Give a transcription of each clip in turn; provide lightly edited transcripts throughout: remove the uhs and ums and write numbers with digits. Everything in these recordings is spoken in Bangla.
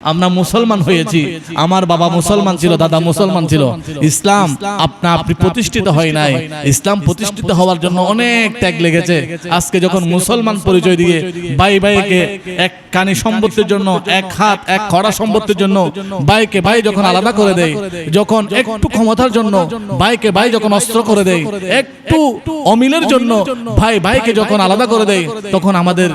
আমরা মুসলমান হয়েছি, আমার বাবা মুসলমান ছিল, দাদা মুসলমান ছিল। ইসলাম আপনি প্রতিষ্ঠিত হয় নাই। ইসলাম প্রতিষ্ঠিত হওয়ার জন্য অনেক ত্যাগ লেগেছে। আজকে যখন মুসলমান পরিচয় দিয়ে ভাই ভাইকে এক কানি সম্পত্তির জন্য, এক হাত এক খড়া সম্পত্তির জন্য ভাইকে ভাই যখন আলাদা করে দেয়, যখন একটু ক্ষমতার জন্য ভাইকে ভাই যখন অস্ত্র করে দেয়, একটু অমিলের জন্য ভাই ভাইকে যখন আলাদা করে দেয়, তখন আমাদের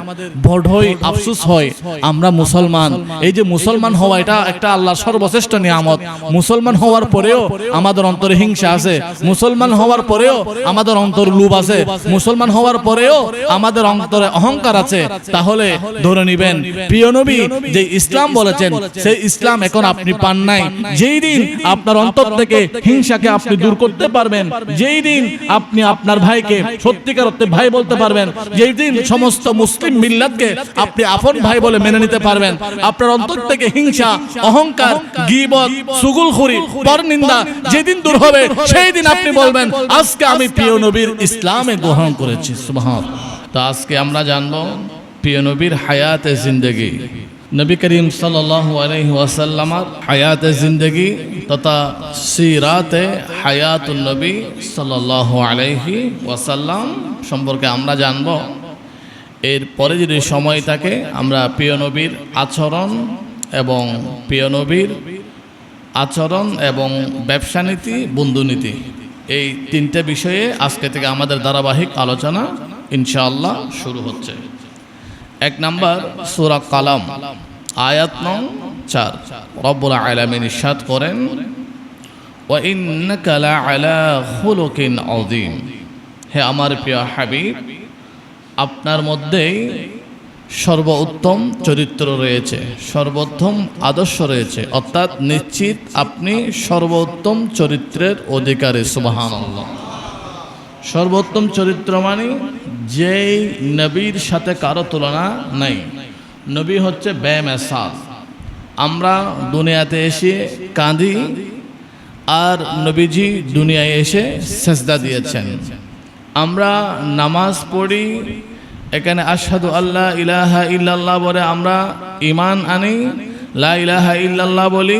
বড়ই আফসোস হয় আমরা মুসলমান। এই যে মুসলমান হওয়া, এটা একটা আল্লাহর সর্বশ্রেষ্ঠ নিয়ামত। মুসলমান হওয়ার পরেও আমাদের অন্তরে হিংসা আছে, মুসলমান হওয়ার পরেও আমাদের অন্তর লোভ আছে, মুসলমান হওয়ার পরেও আমাদের অন্তরে অহংকার আছে। তাহলে ধরে নিবেন প্রিয় নবী যে ইসলাম বলেছেন, সেই ইসলাম এখন আপনি পান নাই। যেই দিন আপনার অন্তর থেকে হিংসাকে আপনি দূর করতে পারবেন, যেই দিন আপনি আপনার ভাইকে সত্যিকার অর্থে ভাই বলতে পারবেন, যেই দিন সমস্ত মুসলিম মিল্লাতকে আপনি আপন ভাই বলে মেনে নিতে পারবেন, আপনার অন্তর থেকে হিংসা, অহংকার, গীবত, চুগলখড়ি, পরনিন্দা যেদিন দূর হবে, সেই দিন আপনি বলবেন আজকে আমি প্রিয় নবীর ইসলামে গ্রহণ করেছি। সুবহানাল্লাহ। তো আজকে আমরা জানবো প্রিয় নবীর হায়াতে জিন্দেগি, নবী করিম সাল্লাল্লাহু আলাইহি ওয়াসাল্লামের হায়াতে জিন্দেগি তথা সিরাতে হায়াতুন নবী সাল্লাল্লাহু আলাইহি ওয়াসাল্লাম সম্পর্কে আমরা জানবো। এরপরে যদি সময় থাকে আমরা প্রিয় নবীর আচরণ এবং প্রিয় নবীর আচরণ এবং ব্যবসা নীতি, বন্ধুনীতি, এই তিনটে বিষয়ে আজকে থেকে আমাদের ধারাবাহিক আলোচনা ইনশাআল্লাহ শুরু হচ্ছে। এক নাম্বার সূরা কালাম, আয়াত নং 4। রব্বুল আলামিন ইরশাদ করেন, ওয়া ইন্নাকা লাআলা খুলুকিন আযীম। হে আমার প্রিয় হাবিব, আপনার মধ্যেই সর্বোত্তম চরিত্র রয়েছে, সর্বোত্তম আদর্শ রয়েছে, অর্থাৎ নিশ্চিত আপনি সর্বোত্তম চরিত্রের অধিকারী। সুবহানাল্লাহ। সর্বোত্তম চরিত্র মানে যেই নবীর সাথে কারো তুলনা নাই। নবী হচ্ছে বেমিসাল। আমরা দুনিয়াতে এসে কাঁদি, আর নবীজি দুনিয়ায় এসে সেজদা দিয়েছেন। আমরা নামাজ পড়ি, এখানে আশহাদু আল্লা ইলাহা ইল্লাল্লাহ বলে আমরা ঈমান আনি, লা ইলাহা ইল্লাল্লাহ বলি,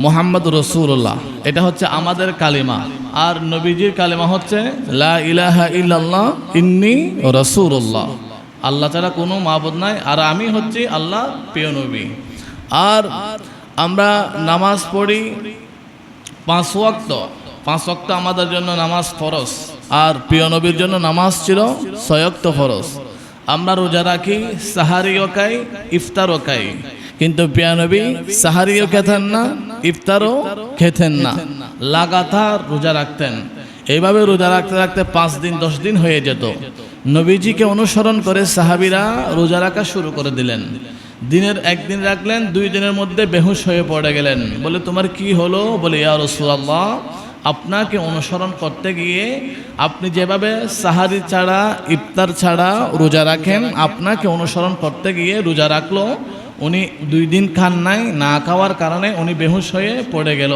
মুহাম্মদুর রাসূলুল্লাহ, এটা হচ্ছে আমাদের কালিমা। আর নবীজির কালিমা হচ্ছে লা ইলাহা ইল্লাল্লাহ ইন্নী রাসূলুল্লাহ, আল্লাহ ছাড়া কোনো মাবুদ নাই, আর আমি হচ্ছি আল্লাহ প্রিয় নবী। আর আমরা নামাজ পড়ি 5 ওয়াক্ত। 5 ওয়াক্ত আমাদের জন্য নামাজ ফরজ, আর প্রিয় নবীর জন্য নামাজ ছিল 6 ওয়াক্ত ফরজ। আমরা রোজা রাখি, সাহারিও খাই, ইফতারও খাই, কিন্তু প্রিয় নবী সাহারিও খেতেন না, ইফতারও খেতেন না, লাগাতার রোজা রাখতেন। এইভাবে রোজা রাখতে রাখতে 5 দিন 10 দিন হয়ে যেত। নবীজিকে অনুসরণ করে সাহাবীরা রোজা রাখা শুরু করে দিলেন। দিনের একদিন রাখলেন, 2 দিনের মধ্যে বেহুশ হয়ে পড়ে গেলেন। বলে তোমার কি হলো? বলে ইয়া রাসূলুল্লাহ, আপনাকে অনুসরণ করতে গিয়ে আপনি যেভাবে সাহারি ছাড়া, ইফতার ছাড়া রোজা রাখেন, আপনাকে অনুসরণ করতে গিয়ে রোজা রাখলো। উনি 2 দিন খান নাই, না খাওয়ার কারণে উনি বেহুশ হয়ে পড়ে গেল।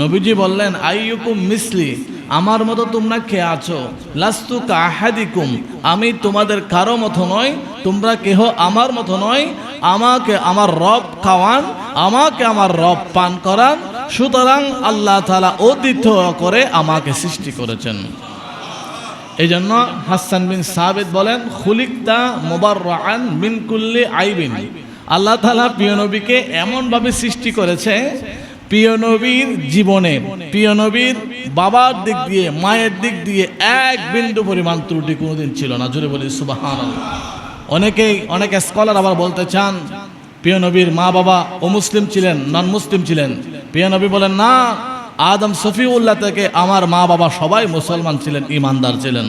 নবীজি বললেন, আইয়ুকুম মিসলি, আমার মতো তোমরা কে আছো? লাস্তু কাআহাদিকুম, আমি তোমাদের কারো মতো নয়, তোমরা কেহ আমার মতো নয়। আমাকে আমার রব খাওয়ান, আমাকে আমার রব পান করান, সুতরাং আল্লাহ তাআলা অদ্বিতীয় করে আমাকে সৃষ্টি করেছেন। এই জন্য হাসান বিন সাবিত বলেন, খুলিকতা মুবাররাআন মিন কুল্লি আইবিন। আল্লাহ তাআলা প্রিয় নবীকে এমনভাবে সৃষ্টি করেছে, প্রিয় নবীর জীবনে, প্রিয় নবীর বাবার দিক দিয়ে, মায়ের দিক দিয়ে 1 বিন্দু পরিমাণ ত্রুটি কোনোদিন ছিল না। জোরে বলি সুবহানাল্লাহ। অনেক স্কলার আবার বলতে চান প্রিয় নবীর মা বাবা অমুসলিম ছিলেন, নন মুসলিম ছিলেন। প্রিয় নবী বলেন, না, আদম সফিউল্লাহ থেকে আমার মা বাবা সবাই মুসলমান ছিলেন, ঈমানদার ছিলেন।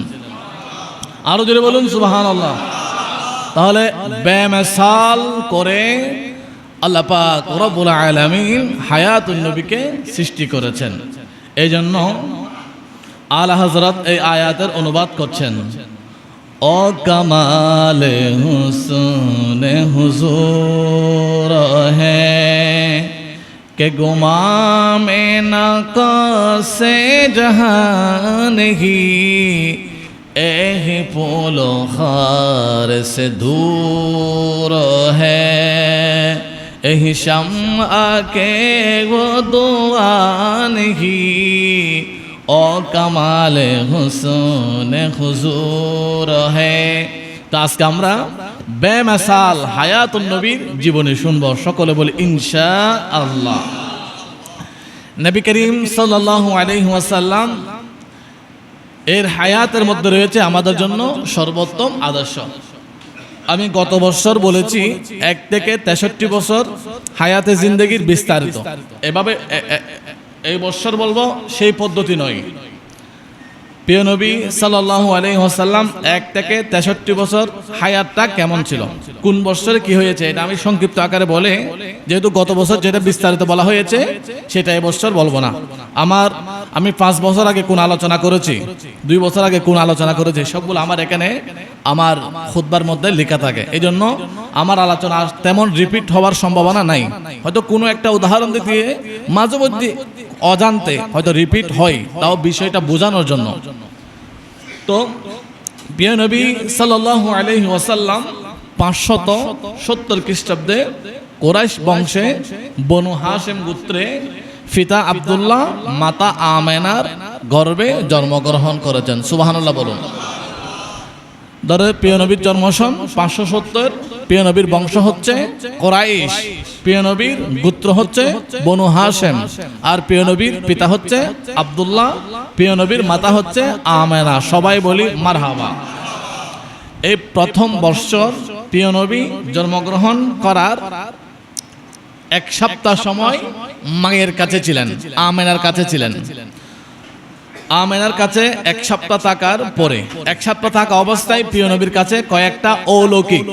আরো জোরে বলুন সুবহানাল্লাহ। তাহলে বেমিসাল করে আল্লাহ পাক রব্বুল আলামিন হায়াতুন নবীকে সৃষ্টি করেছেন। এই জন্য আলা হযরত এই আয়াতের অনুবাদ করছেন, ও কমালে হুসনে হুজুর হ্যাঁ কে গুমা মে না কসে জাহান হি, एह पोलो खार से दूर है, हिशम आके वो दुआनही ओ कमाल हुस्न हुजूर है। তো আজকে আমরা বেমিসাল হায়াতুন নবীর জীবনী শুনবো, সকলে বলি ইনশাআল্লাহ। নবী করিম সাল্লাল্লাহু আলাইহি ওয়াসাল্লাম এর হায়াতের মধ্যে রয়েছে আমাদের জন্য সর্বোত্তম আদর্শ। আমি গত বছর বলেছি 1 থেকে 63 বছর হায়াতে জিন্দেগির বিস্তারিত, এভাবে এই বছর বলবো সেই পদ্ধতি নয়। প্রিয় নবী সাল্লাল্লাহু আলাইহি ওয়াসাল্লাম 1 থেকে 63 বছর হায়াতটা কেমন ছিল, কোন বছরে কি হয়েছে, এটা আমি সংক্ষিপ্ত আকারে বলে, যেহেতু গত বছর যেটা বিস্তারিত বলা হয়েছে সেটা এই বছর বলবো না। আমি 5 বছর আগে কোন আলোচনা করেছি, 2 বছর আগে কোন আলোচনা করেছি, সবগুলো আমার এখানে আমার খুতবার মধ্যে লেখা থাকে। এই জন্য আমার আলোচনা তেমন রিপিট হওয়ার সম্ভাবনা নাই। হয়তো কোনো একটা উদাহরণ দিতে মাঝে মধ্যে অজান্তে হয়তো রিপিট হয়, তাও বিষয়টা বোঝানোর জন্য। তো প্রিয় নবী সাল্লাল্লাহু আলাইহি ওয়াসাল্লাম 570 খ্রিস্টাব্দে কুরাইশ বংশে বনু হাশিম গোত্রে পিতা আব্দুল্লাহ মাতা আমেনার গর্ভে জন্মগ্রহণ করেছেন। সুবহানাল্লাহ বলুন। ধরে প্রিয় নবীর জন্মসন 570, প্রিয় নবীর বংশ হচ্ছে কুরাইশ, প্রিয় নবীর গোত্র হচ্ছে বনু হাশিম, আর প্রিয় নবীর পিতা হচ্ছে আব্দুল্লাহ, প্রিয় নবীর মাতা হচ্ছে আমেনা। সবাই বলি মারহাবা। এই প্রথম বৎসর প্রিয় নবী জন্মগ্রহণ করার 1 সপ্তাহ সময় মায়ের কাছে ছিলেন, আমেনার কাছে ছিলেন। আমেনার কাছে 1 সপ্তাহ থাকার পরে, 1 সপ্তাহ থাকা অবস্থায় প্রিয় নবীর কাছে কয়েকটা অলৌকিক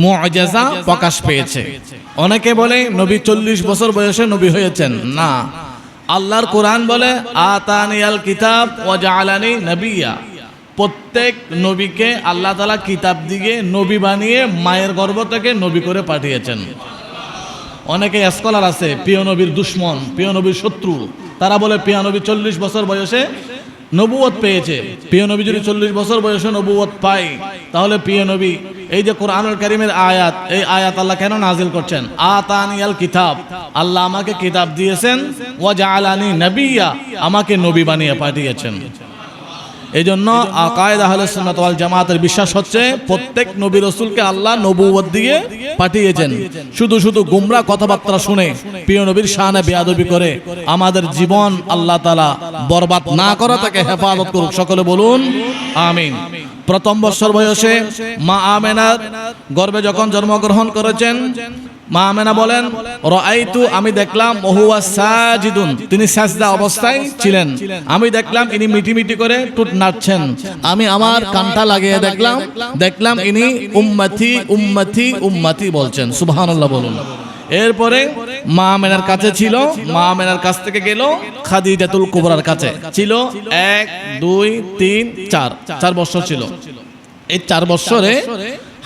মুআজিজা প্রকাশ পেয়েছে। অনেকে বলে নবী 40 বছর বয়সে নবী হয়েছেন, না, আল্লাহর কোরআন বলে আতানিয়াল কিতাব ওয়া জাআলানি নবিয়্যা। প্রত্যেক নবীকে আল্লাহ তাআলা কিতাব দিয়ে নবী বানিয়ে মায়ের গর্ভ থেকে নবী করে পাঠিয়েছেন। অনেকে স্কলার আছে প্রিয় নবীর দুশমন, প্রিয় নবীর শত্রু, তারা বলে প্রিয় নবী 40 বছর বয়সে নবুয়ত পেয়েছে। প্রিয় নবী যদি 40 বছর বয়সে নবুয়ত পায়, তাহলে প্রিয় নবী এই যে কোরআনুল কারীমের আয়াত, এই আয়াত আল্লাহ কেন নাজিল করছেন? আতানিয়াল কিতাব, আল্লাহ আমাকে কিতাব দিয়েছেন, ওয়া জাআলানি নবিয়্যা, আমাকে নবী বানিয়ে পাঠিয়েছেন। এই জন্য আকায়েদ আহলে সুন্নাত ওয়াল জামাতের বিশ্বাস হচ্ছে প্রত্যেক নবী রাসূলকে আল্লাহ নবুয়ত দিয়ে পাঠিয়েছেন। শুধু শুধু গোমরা কথাবার্তা শুনে প্রিয় নবীর শানে বেয়াদবি করে আমাদের জীবন আল্লাহ তাআলা বরবাদ না করা থেকে হেফাজত করুক, সকলে বলুন আমিন। প্রথম বছর বয়সে মা আমেনার গর্ভে যখন জন্মগ্রহণ করেছেন, মা আমেনা বলেন রাআইতু, আমি দেখলাম, ওহুয়া সাজিদুন, তিনি সাজদা অবস্থায় ছিলেন, আমি দেখলাম ইনি মিটি করে টুট নাচছেন। আমি আমার কানটা লাগিয়ে দেখলাম ইনি উম্মতি উম্মতি উম্মতি বলছেন। সুবহানাল্লাহ বলুন। এরপরে মা আমেনার কাছে ছিল, মা আমেনার কাছ থেকে গেল খাদিজাতুল কুবরার কাছে, ছিল 1 2 3 4 বছর ছিল। এই 4 বছরে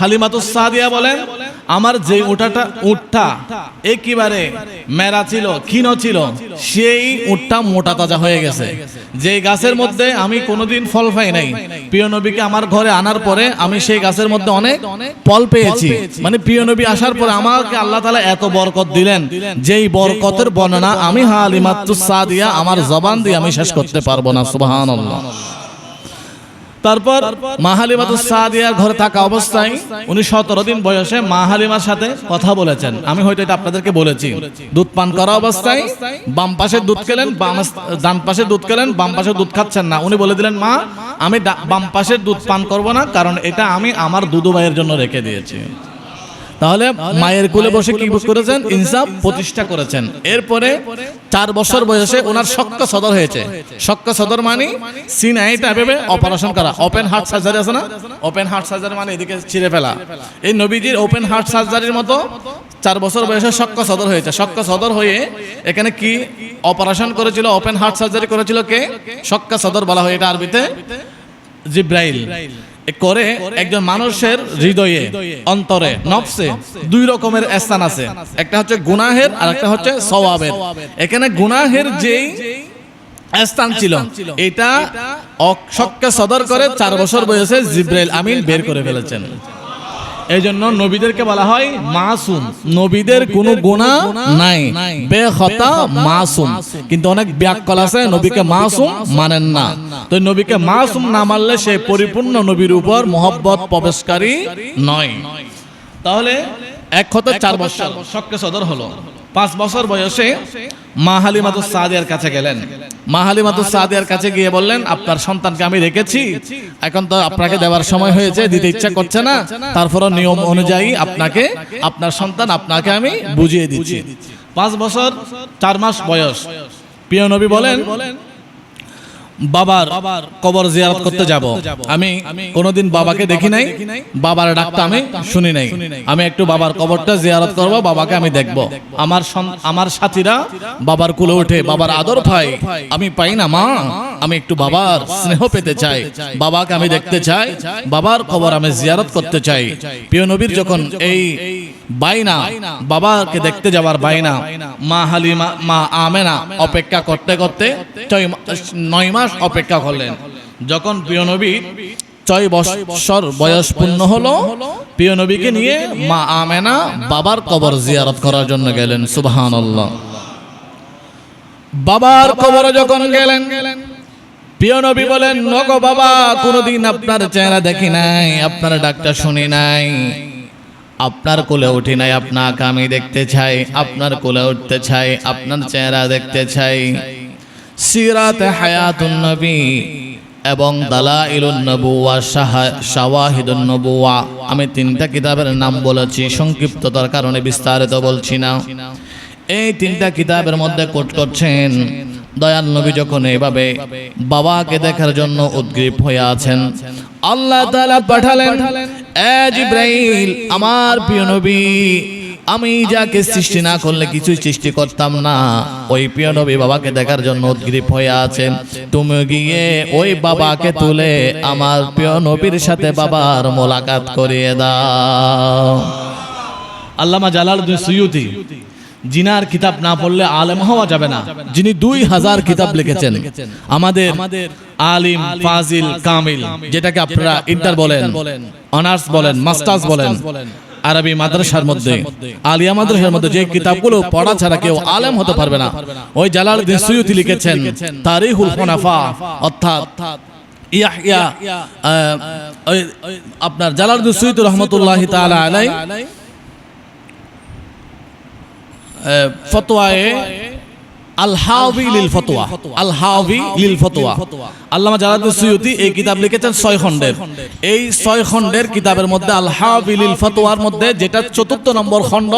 হালিমাতুস সাদিয়া বলেন আমার যে উটটা একেবারে মেরা ছিল, ক্ষীণ ছিল, সেই উটটা মোটা তাজা হয়ে গেছে। যে গাছের মধ্যে আমি কোনোদিন ফল পাই নাই, প্রিয় নবীকে আমার ঘরে আনার পরে আমি সেই গাছের মধ্যে অনেক ফল পেয়েছি। মানে প্রিয় নবী আসার পরে আমাকে আল্লাহ তাআলা এত বরকত দিলেন, যেই বরকতের বর্ণনা আমি হালিমাতুস সাদিয়া আমার জবান দিয়ে আমি শেষ করতে পারবো না। সুবহানাল্লাহ। তারপর মা হালিমাতুস সাদিয়ার ঘরে থাকা অবস্থায় উনি 17 দিন বয়সে মা হালিমার সাথে কথা বলেছেন। আমি হয়তো এটা আপনাদেরকে বলেছি। দুধ পান করা অবস্থায় বাম পাশে দুধ খেলেন, ডান পাশে দুধ খেলেন, বাম পাশে দুধ খাচ্ছেন না। উনি বলে দিলেন, মা আমি বাম পাশের দুধ পান করব না, কারণ এটা আমি আমার দুধু ভাইয়ের জন্য রেখে দিয়েছি। তাহলে মায়ের কোলে বসে কি করেছেন? ইনসাফ প্রতিষ্ঠা করেছেন। এরপরে 4 বছর বয়সে ওনার শক্ক সদর হয়েছে। শক্ক সদর মানে সিনাইটা ভেবে অপারেশন করা, ওপেন হার্ট সার্জারি আছে না? ওপেন হার্ট সার্জারি মানে এদিকে ছিঁড়ে ফেলা। এই নবীজির ওপেন হার্ট সার্জারির মতো 4 বছর বয়সে শক্ক সদর হয়েছে। শক্ক সদর হয়ে এখানে কি অপারেশন করেছিল? ওপেন হার্ট সার্জারি করেছিল কে? শক্ক সদর বলা হয় এটা আরবিতে জিব্রাইল। করে একজন মানুষের হৃদয়ে, অন্তরে, নফসে 2 রকমের স্থান আছে, একটা হচ্ছে গুনাহের আর একটা হচ্ছে সওয়াবের। এখানে গুনাহের যেই স্থান ছিল এটা শক্কে সদর করে 4 বছর বয়সে জিব্রাইল আমিন বের করে ফেলেছেন। এই জন্য নবীদেরকে বলা হয় মাসুম, নবীদের কোনো গুনাহ নাই, বেখতা মাসুম। কিন্তু অনেক ব্যাককল আছে নবীকে মাসুম মানেন না, তো নবীকে মাসুম না মানলে সে পরিপূর্ণ নবীর উপর মহব্বত প্রবেশকারী নয়। তাহলে এক হতে 4 বছর শক্কে সদর হলো। 5 বছর বয়সে মা হালিমাতুস সাদিয়ার কাছে গেলেন। মা হালিমাতুস সাদিয়ার কাছে গিয়ে বললেন, আপনার সন্তানকে আমি রেখেছি, এখন তো আপনাকে দেওয়ার সময় হয়েছে, দিতে ইচ্ছা করছে না, তারপরও নিয়ম অনুযায়ী আপনাকে, আপনার সন্তান আপনাকে আমি বুঝিয়ে দিচ্ছি। 5 বছর 4 মাস বয়স। প্রিয় নবী বলেন, বাবার কবর জিয়ারত করতে যাব। আমি কোনোদিন বাবাকে দেখি নাই, বাবার ডাকটা আমি শুনি নাই, আমি একটু বাবার কবরটা জিয়ারত করব, বাবাকে আমি দেখব। আমার সাথীরা বাবার কুলে উঠে বাবার আদর পাই, আমি পাই না মা, আমি একটু বাবার স্নেহ পেতে চাই, বাবাকে আমি দেখতে চাই, বাবার কবর আমি জিয়ারত করতে চাই। প্রিয় নবীর যখন এই বাইনা, বাবাকে দেখতে যাওয়ার বাইনা, মা হালিমা, মা আমেনা অপেক্ষা করতে করতে 9 মাস অপেক্ষা করলেন। যখন প্রিয় নবী 6 বছর বয়স পূর্ণ হলো, প্রিয় নবীকে নিয়ে মা আমেনা বাবার কবর জিয়ারত করার জন্য গেলেন। সুবহানাল্লাহ। বাবার কবরে যখন গেলেন, প্রিয় নবী বলেন, নগো বাবা, কোনোদিন আপনার চেহারা দেখি নাই, আপনার ডাকটা শুনি নাই, আপনার কোলে উঠি নাই, আপনাকে আমি দেখতে চাই, আপনার কোলে উঠতে চাই, আপনার চেহারা দেখতে চাই। সিরাতে হায়াতুন নবী এবং দালাইলুন নবুওয়া, শাওয়াহিদুন নবুওয়া, আমি 3টা কিতাবের নাম বলেছি, সংক্ষিপ্ততার কারণে বিস্তারিত বলছি না। এই 3টা কিতাবের মধ্যে কোট করছেন, দয়াল নবী যখন এভাবে বাবাকে দেখার জন্য উদ্গ্রীব হয়ে আছেন, আল্লাহ তাআলা পাঠালেন, এ জিবরাইল, আমার প্রিয় নবী, আমি যাকে সৃষ্টি না করলে কিছুই সৃষ্টি করতাম না, ওই প্রিয় নবী বাবাকে দেখার জন্য উদ্গ্রীব হয়ে আছেন, তুমি গিয়ে ওই বাবাকে তুলে আমার প্রিয় নবীর সাথে বাবার মোলাকাত করিয়ে দাও। আল্লামা জালালউদ্দিন সুয়ুতি, জিনার কিতাব না পড়লে আলেম হওয়া যাবে না, যিনি 2000 কিতাব লিখেছেন, আমাদের আলিম, ফাজিল, কামিল, যেটাকে আপনারা ইন্টার বলেন, অনার্স বলেন, মাস্টার্স বলেন, আরবি মাদ্রাসার মধ্যে, আলিয়া মাদ্রাসার মধ্যে যে কিতাবগুলো পড়া ছাড়া কেউ আলেম হতে পারবে না, ওই জালালউদ্দিন সুয়ুতি লিখেছেন তারিখুল হুনাফা, অর্থাৎ ইয়াহইয়া, আপনার জালালউদ্দিন সুয়ুতি রাহমাতুল্লাহি তাআলা আলাইহি ফতোয়ায়ে আল হাওয়ি লিল ফতোয়া, আল হাওয়ি লিল ফতোয়া, আল্লামা জালালউদ্দিন সুয়ুতি এই কিতাব লিখেছেন 6 খণ্ডের। এই 6 খণ্ডের কিতাবের মধ্যে আল হাওয়ি লিল ফতোয়ার মধ্যে যেটা 4th নম্বর খণ্ড,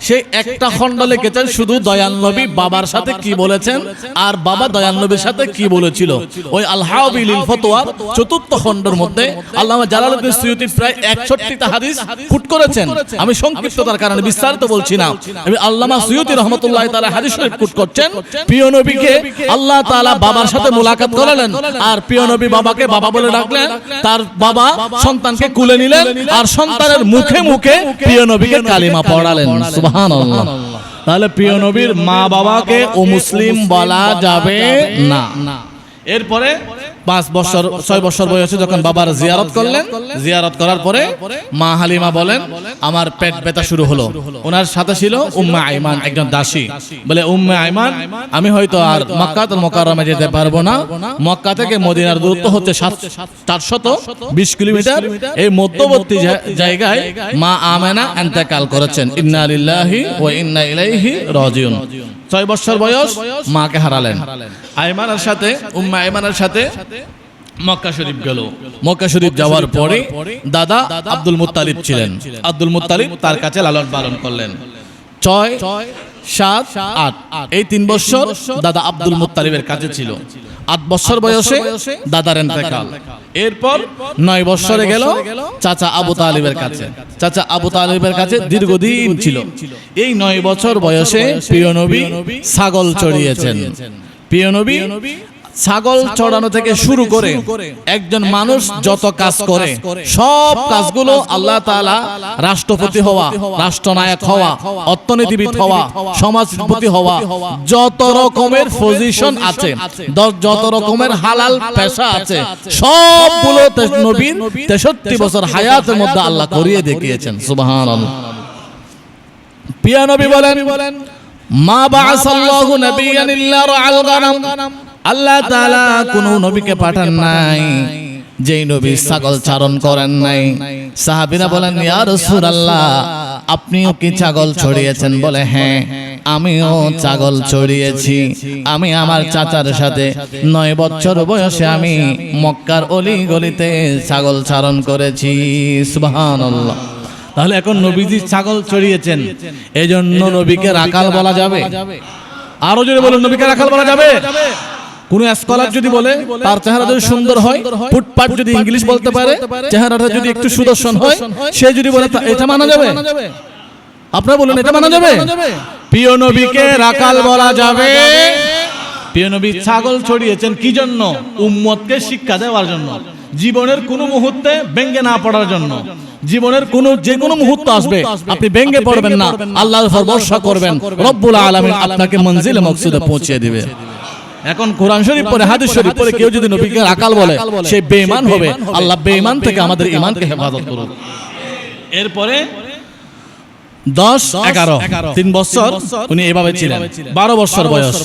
সেই একটা খণ্ড লিখেছেন শুধু দয়াল নবী বাবার সাথে কি বলেছেন আর বাবা দয়াল নবীর সাথে কি বলেছিল। ওই আল হাওয়ি লিল ফতোয়ার 4th খণ্ডের মধ্যে আল্লামা জালালউদ্দিন সুয়ুতি প্রায় 61টা হাদিস কোট করেছেন। আমি সংক্ষিপ্ততার কারণে বিস্তারিত বলছি না। আল্লামা সুয়ুতি রাহমাতুল্লাহি তাআলা হাদিস শরীফ কোট করছেন, প্রিয় নবীকে আল্লাহ তাআলা বাবার সাথে মোলাকাত করালেন, আর প্রিয় নবী বাবাকে বাবা বলে ডাকলেন, তার বাবা সন্তানকে কুলে নিলেন, আর সন্তানের মুখে মুখে প্রিয় নবীকে কালিমা পড়ালেন। সুবহানাল্লাহ। তাহলে প্রিয় নবীর মা বাবাকে ও মুসলিম বলা যাবে না। এরপরে 6 বছর বয়সে যখন বাবার জিয়ারত করলেন, জিয়ারত করার পরে মা হালিমা বলেন, আমার পেট ব্যথা শুরু হলো। ওনার সাথে ছিল উম্মে আইমান, একজন দাসী। বলে, উম্মে আইমান, আমি হয়তো আর মক্কাতুল মুকাররমে যেতে পারবো না, মক্কা থেকে মদিনার দূরত্ব হচ্ছে 420 কিলোমিটার। এই মধ্যবর্তী জায়গায় মা আমেনা ইন্তেকাল করেছেন। ইন্না লিল্লাহি ওয়া ইন্না ইলাইহি রাজিউন। 6 বছর বয়স মাকে হারালেন। আইমানের সাথে, উম্মে আইমানের সাথে মক্কা শরীফ গেল। মক্কা শরীফ যাওয়ার পরে দাদা আব্দুল মুত্তালিব ছিলেন। আব্দুল মুত্তালিব তার কাছে লালন পালন করলেন। 6, 7, 8 এই 3 বছর দাদা আব্দুল মুত্তালিবের কাছে ছিল। 8 বছর বয়সে দাদার ইন্তেকাল। এরপর 9 বছরে গেল চাচা আবু তালিবের কাছে। চাচা আবু তালিবের কাছে দীর্ঘদিন ছিল। এই 9 বছর বয়সে প্রিয় নবী ছাগল চড়িয়েছেন। প্রিয় নবী ছাগল চড়ানো থেকে শুরু করে একজন মানুষ যত কাজ করে সব কাজগুলো আল্লাহ তাআলা রাষ্ট্রপতি হওয়া, রাষ্ট্রনায়ক হওয়া, অর্থনীতিবিদ হওয়া, সমাজপতি হওয়া, যত রকমের পজিশন আছে, যত রকমের হালাল পেশা আছে, সবগুলো নবীর 63 বছর হায়াতের মধ্যে আল্লাহ করিয়ে দেখিয়েছেন। সুবহানাল্লাহ। প্রিয় নবী বলেন, মা বাআসাল্লাহু নাবিয়ান ইল্লা রাআল গানাম, আল্লাহ তাআলা কোন নবীকে পাঠান নাই যেই নবী ছাগল চারণ করেন নাই। সাহাবীরা বলেন, ইয়া রাসূলুল্লাহ, আপনিও কি ছাগল ছড়িয়েছেন? বলে, হ্যাঁ, আমিও ছাগল ছড়িয়েছি। আমি আমার চাচার সাথে 9 বছর বয়সে আমি মক্কার অলি গলিতে ছাগল চারণ করেছি। সুবহানাল্লাহ। তাহলে এখন নবীজি ছাগল ছড়িয়েছেন, এজন্য নবীকে রাখাল বলা যাবে? আরো যদি বলুন, নবীকে রাখাল বলা যাবে? কোন স্কলার যদি বলে, তার চেহারা যদি সুন্দর হয়, ফুটপাট যদি ইংলিশ বলতে পারে, চেহারাটা যদি একটু সুদর্শন হয়, সে যদি বলে, এটা মানা যাবে? আপনারা বলুন, এটা মানা যাবে? প্রিয় নবীকে রাখাল বলা যাবে? প্রিয় নবী ছাগল ছড়িয়েছেন কি জন্য? উম্মতকে শিক্ষা দেওয়ার জন্য, জীবনের কোন মুহূর্তে ভেঙে না পড়ার জন্য। জীবনের যে কোনো মুহূর্ত আসবে, আপনি ভেঙে পড়বেন না, আল্লাহর উপর ভরসা করবেন, রব্বুল আলামিন আপনাকে মঞ্জিলে মকসুদে পৌঁছে দিবে। এখন কোরআন শরীফ পড়ে, হাদিস শরীফ পড়ে কেউ যদি নবীকে রাখাল বলে, সে বেঈমান হবে। আল্লাহ বেঈমান থেকে আমাদের ঈমানকে হেফাজত করুন। এরপরে 10-11 3 বছর উনি এভাবে ছিলেন। 12 বছর বয়স,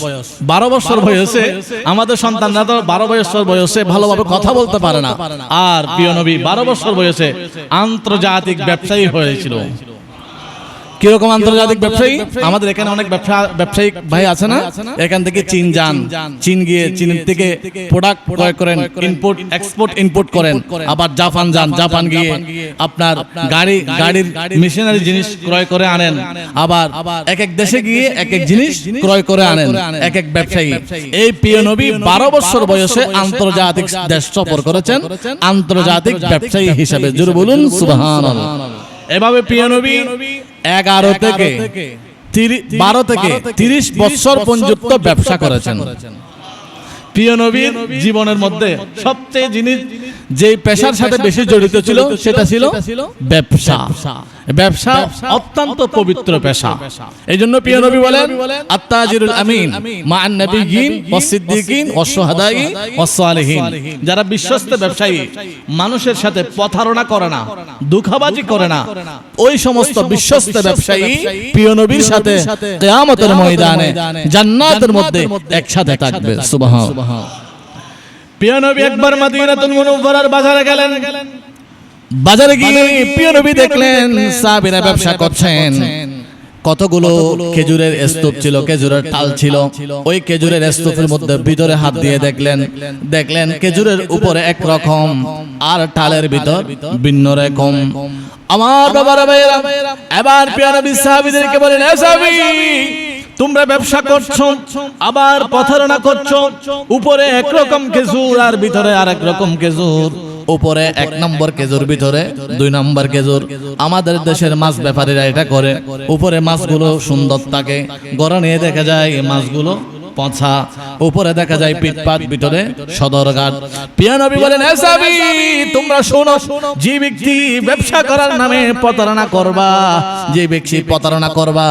12 বছর বয়সে আমাদের সন্তানরা তো 12 বছর বয়সে ভালোভাবে কথা বলতে পারে না। আর প্রিয় নবী 12 বছর বয়সে আন্তর্জাতিক ব্যবসায়ী হয়েছিল। কিরকম আন্তর্জাতিক ব্যবসায়ী? আমাদের এখানে অনেক ব্যবসায়িক ভাই আছে না, এখান থেকে চীন যান, চীন গিয়ে চীন থেকে প্রোডাক্ট ক্রয় করেন, ইম্পোর্ট এক্সপোর্ট ইম্পোর্ট করেন। আবার জাপান যান, জাপান গিয়ে আপনার গাড়ির মেশিনারি জিনিস ক্রয় করে আনেন। আবার এক এক দেশে গিয়ে এক এক জিনিস ক্রয় করে আনেন এক এক ব্যবসায়ী। এই প্রিয় নবী 12 বছর বয়সে আন্তর্জাতিক দেশ সফর করেছেন আন্তর্জাতিক ব্যবসায়ী হিসেবে। জোরে বলুন সুবহানাল্লাহ। এভাবে প্রিয় নবী 12 থেকে 30 বছর পর্যন্ত ব্যবসা করেছেন। প্রিয় নবীর জীবনের মধ্যে সবচেয়ে জিনিস যে পেশার সাথে বেশি জড়িত ছিল সেটা ছিল ব্যবসা। ব্যবসা অত্যন্ত পবিত্র পেশা। এইজন্য প্রিয় নবী বলেন, আত-তাজিরুল আমিন মা'আন নাবিয়্যিন ওয়াস-সিদ্দীকিন ওয়াস-শুহাদাই ওয়াস-সালিহিন। যারা বিশ্বস্ত ব্যবসায়ী, মানুষের সাথে প্রতারণা করে না, ধোঁকাবাজি করে না, ওই সমস্ত বিশ্বস্ত ব্যবসায়ী প্রিয় নবীর সাথে কিয়ামতের ময়দানে জান্নাতের মধ্যে একসাথে থাকবে। সুবহানাল্লাহ। প্রিয় নবী একবার মদিনাতুল মুনাওয়ারার বাজারে গেলেন। বাজারে গিয়ে প্রিয় নবী দেখলেন সাহাবীরা ব্যবসা করছেন। কতগুলো খেজুরের স্তূপ ছিল, খেজুরের টাল ছিল। ওই খেজুরের স্তূপের মধ্যে ভিতরে হাত দিয়ে দেখলেন খেজুরের উপরে এক রকম আর টালের ভিতর ভিন্ন রকম। আমার বাবারা ভাইয়েরা, এবার প্রিয় নবী সাহাবীদেরকে বলেন, এ সাহাবী, তোমরা ব্যবসা করছো, আবার প্রতারণা করছো। উপরে একরকম খেজুর আর ভিতরে আরেক রকম খেজুর। উপরে 1 নম্বর খেজুর, ভিতরে 2 নম্বর খেজুর। আমাদের দেশের মাছ ব্যাপারীরা এটা করে, উপরে মাছগুলো সুন্দর থাকে, গড়া নিয়ে দেখা যায় মাছগুলো পচা, উপরে দেখা যায় পিটপাট, ভিতরে সদরঘাট। প্রিয় নবী বলেন, এ সাহাবী, তোমরা শোনো, যে ব্যক্তি ব্যবসা করার নামে প্রতারণা করবা, যে ব্যক্তি প্রতারণা করবা,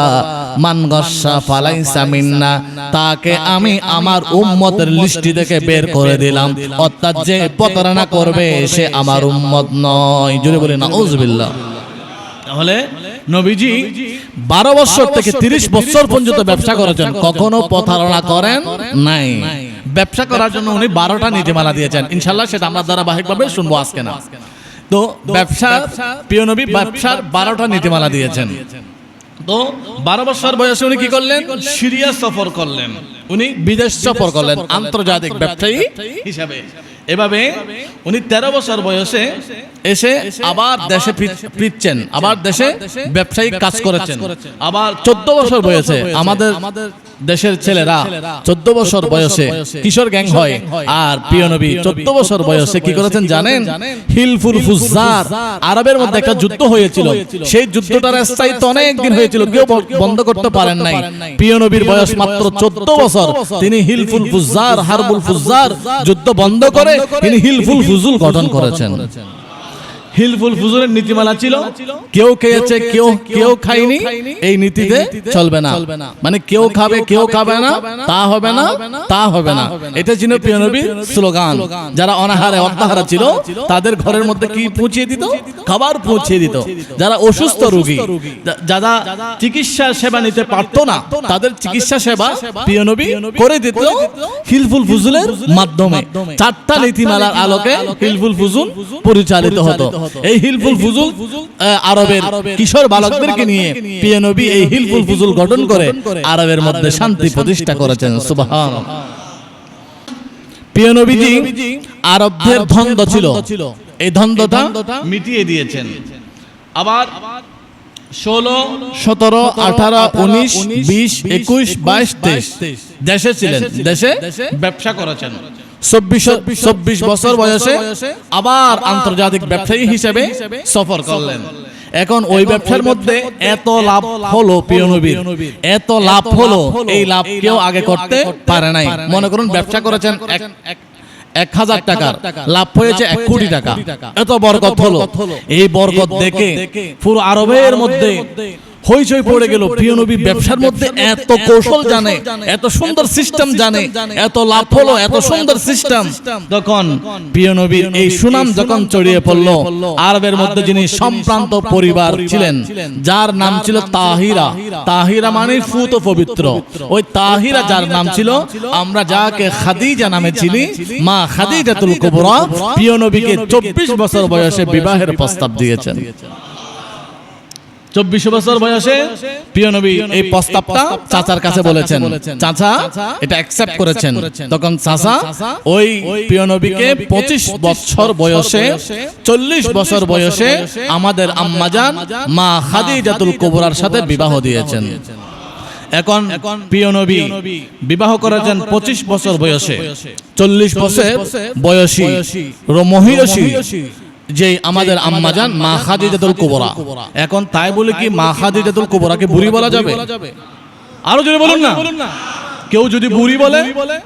মান গস্সা ফালাইসা মিন্না, তাকে আমি আমার উম্মতের লিস্ট থেকে বের করে দিলাম। অর্থাৎ যে প্রতারণা করবে সে আমার উম্মত নয়। জোরে বলি নাউযুবিল্লাহ। তাহলে নবীজি 12 বছর থেকে 30 বছর পর্যন্ত ব্যবসা করেছেন, কখনো প্রতারণা করেন নাই। ব্যবসা করার জন্য উনি 12টা নীতিমালা দিয়েছেন। ইনশাআল্লাহ সেটা আমরা ধারাবাহিকভাবে শুনবো আজকে না। তো ব্যবসার প্রিয় নবী ব্যবসার 12টা নীতিমালা দিয়েছেন। তো 12 বছর বয়সে উনি কি করলেন? সিরিয়া সফর করলেন, উনি বিদেশ সফর করলেন আন্তর্জাতিক ব্যবসায়ী হিসাবে। এভাবে উনি 13 বছর বয়সে এসে আবার দেশে ফিরছেন, আবার দেশে ব্যবসায়িক কাজ করেছেন। আবার 14 বছর বয়সে আমাদের দেশের ছেলেরা 14 বছর বয়সে কিশোর গ্যাং হয়, আর প্রিয় নবী 14 বছর বয়সে কি করেছেন জানেন? হিলফুল ফুজ্জার আরবের মধ্যে একটা যুদ্ধ হয়েছিল, সেই যুদ্ধটার স্থায়িত্ব অনেক দিন হয়েছিল, কেউ বন্ধ করতে পারেন নাই। প্রিয় নবীর বয়স মাত্র 14 বছর, তিনি হিলফুল ফুজ্জার হারবুল ফুজ্জার যুদ্ধ বন্ধ করে তিনি হিলফুল ফুজুল গঠন করেছেন। হিলফুল ফুজুলের নীতিমালা ছিল কেউ খেয়েছে কেউ খায়নি, এই নীতিতে চলবে না, মানে কেউ খাবে কেউ খাবে না, তা হবে না তা হবে না, এটা ছিল প্রিয় নবীর স্লোগান। যারা অনাহারে অর্ধাহারা ছিল তাদের ঘরের মধ্যে কি পৌঁছিয়ে দিত? খাবার পৌঁছিয়ে দিত। যারা অসুস্থ রোগী, যারা চিকিৎসা সেবা নিতে পারতো না, তাদের চিকিৎসা সেবা প্রিয় নবী করে দিত হিলফুল ফুজুলের মাধ্যমে। 4টা নীতিমালার আলোকে হিলফুল ফুজুল পরিচালিত হতো। এই হিলফুল ফুজুল আরবের কিশোর বালকদেরকে নিয়ে প্রিয় নবী এই হিলফুল ফুজুল গঠন করে আরবের মধ্যে শান্তি প্রতিষ্ঠা করেছেন। সুবহানাল্লাহ। প্রিয় নবীজি আরবদের দ্বন্দ্ব ছিল, এই দ্বন্দ্বটা মিটিয়ে দিয়েছেন। আবার 16, 17, 18, 19, 20, 21, 22, 23 দেশে ছিলেন, দেশে ব্যবসা করেছেন। 24 বছর বয়সে আবার আন্তর্জাতিক ব্যবসায়ী হিসেবে সফর করলেন। এখন ওই ব্যবসার মধ্যে এত লাভ হলো প্রিয় নবীর, এত লাভ হলো, এই লাভ কেউ আগে করতে পারে নাই। মনে করুন ব্যবসা করেছেন 1000 টাকার, লাভ হয়েছে 1 কোটি টাকা, এত বরকত হলো। এই বরকত দেখে পুরো আরবের মধ্যে হইচই পড়ে গেল। প্রিয় নবী ব্যবসার মধ্যে এত কৌশল জানে, এত সুন্দর সিস্টেম জানে, এত লাভ হলো, এত সুন্দর সিস্টেম। তখন প্রিয় নবীর এই সুনাম যখন ছড়িয়ে পড়ল, আরবের মধ্যে যিনি সম্ভ্রান্ত পরিবার ছিলেন, যার নাম ছিল তাহিরা, তাহিরা মানে ফুত পবিত্র, ওই তাহিরা যার নাম ছিল, আমরা যাকে খাদিজা নামে চিনি, মা খাদিজাতুল কুবরা, প্রিয় নবীকে 24 বছর বয়সে বিবাহের প্রস্তাব দিয়েছেন। 24 বছর বয়সে প্রিয় নবী এই প্রস্তাবটা চাচার কাছে বলেছেন, চাচা এটা অ্যাকসেপ্ট করেছেন। তখন চাচা ওই প্রিয় নবীকে 25 বছর বয়সে, 40 বছর বয়সে আমাদের আম্মাজান মা খাদিজাতুল কুবরার সাথে বিবাহ দিয়েছেন। এখন প্রিয় নবী বিবাহ করেছেন 25 বছর বয়সে, 40 বছর বয়সী মহিষী যে আমাদের আম্মাজান মা খাদিজাতুল কুবরা। এখন তাই বলে কি মা খাদিজাতুল কুবরাকে বুড়ি বলা যাবে? আরো জোরে বলুন না। কেউ যদি বুড়ি বলে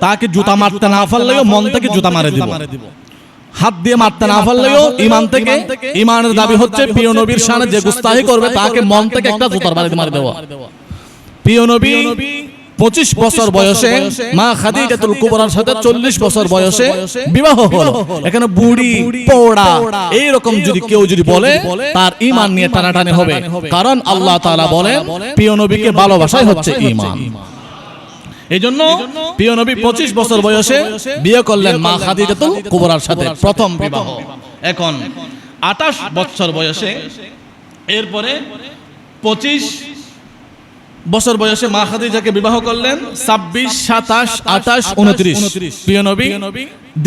তাকে জুতা মারতে না পারলেও মন থেকে জুতা মারে দিব, হাত দিয়ে মারতে না পারলেও ইমান থেকে, ইমানের দাবি হচ্ছে প্রিয় নবীর শানে যে গুস্তাহি করবে তাকে মন থেকে একটা জুতার বাড়ি মারে দেওয়া। প্রিয় নবী 25 বছর বয়সে মা খাদিজাতুল কুবরার সাথে 40 বছর বয়সে বিবাহ হলো। এখানে বুড়ি পোড়া এইরকম যদি কেউ যদি বলে তার ঈমান নিয়ে টানাটানি হবে, কারণ আল্লাহ তাআলা বলেন প্রিয় নবীকে ভালোবাসাই হচ্ছে ঈমান। এইজন্য প্রিয় নবী 25 বছর বয়সে বিয়ে করলেন মা খাদিজাতুল কুবরার সাথে, প্রথম বিবাহ। এখন 28 বছর বয়সে, এরপরে 25 বছর বয়সে মা খাদিজাকে বিবাহ করলেন। 26, 27, 28, 29 প্রিয় নবী